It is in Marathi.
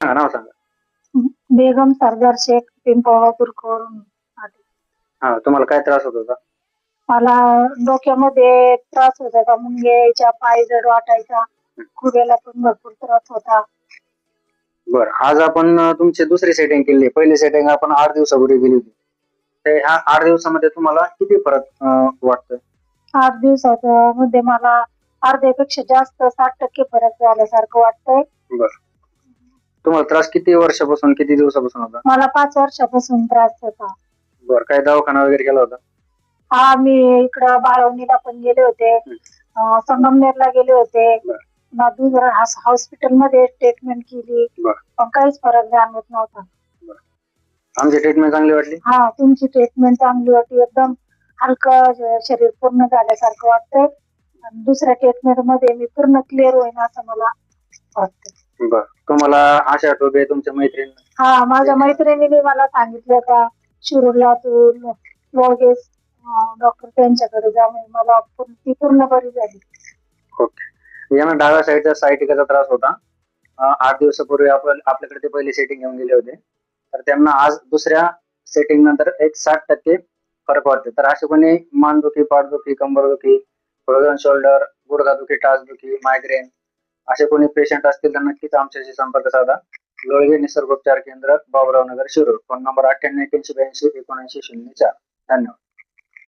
सांगा, नाव सांगा. बेगम सरदार शेख, पिंपळगाव वरून आली. हा, तुम्हाला काय त्रास होत होता? मला डोक्यामध्ये त्रास होत होता, मुंग्या यायच्या, पाय जड वाटायचा, खुऱ्याला पण भरपूर त्रास होता. बरं, आज आपण तुमची दुसरी सेटिंग केली. पहिली सेटिंग आपण 8 दिवसापूर्वी केली होती. तर ह्या 8 दिवसामध्ये तुम्हाला किती फरक वाटतोय? 8 दिवसामध्ये मला अर्ध्यापेक्षा जास्त 60% फरक झाल्यासारखं वाटतंय. बरं, तुम्हाला त्रास किती वर्षापासून, किती दिवसापासून होता? मला 5 वर्षापासून त्रास होता. बरं, काय दवाखाना वगैरे केला होता? हा, मी इकडं बाळवणीला पण गेले होते, संगमनेरला गेले होते, दुसऱ्या हॉस्पिटलमध्ये ट्रीटमेंट केली, पण काहीच फरक जाणवत नव्हता. आमची ट्रीटमेंट चांगली वाटली? हा, तुमची ट्रीटमेंट चांगली वाटली. एकदम हलकं शरीर पूर्ण झाल्यासारखं वाटतंय. आणि दुसऱ्या ट्रीटमेंट मध्ये मी पूर्ण क्लिअर होईन असं मला वाटतं. बरं, तुम्हाला आशा टोपे तुमच्या मैत्रीण? हा, माझ्या मैत्रिणीने मला सांगितलं का शिरूरला तू लोगेश डॉक्टर त्यांच्याकडे जा, मला ती पूर्ण बरी झाली. ओके, यांना डाव्या साईडचा सायटिकाचा त्रास होता. 8 दिवसापूर्वी आपल्याकडे ते पहिली सेटिंग घेऊन गेले होते. तर त्यांना आज दुसऱ्या सेटिंग नंतर एक 60% फरक वाटते. तर असे कोणी मानदुखी, पाठदुखी, कंबरदुखी, शोल्डर, गुडघादुखी, टाचदुखी, मायग्रेन असे कोणी पेशंट असतील तर नक्कीच आमच्याशी संपर्क साधा. लोळगे निसर्गोपचार केंद्र, बाबुराव नगर, शिरूर. Phone number 98 81 82 79 04. धन्यवाद.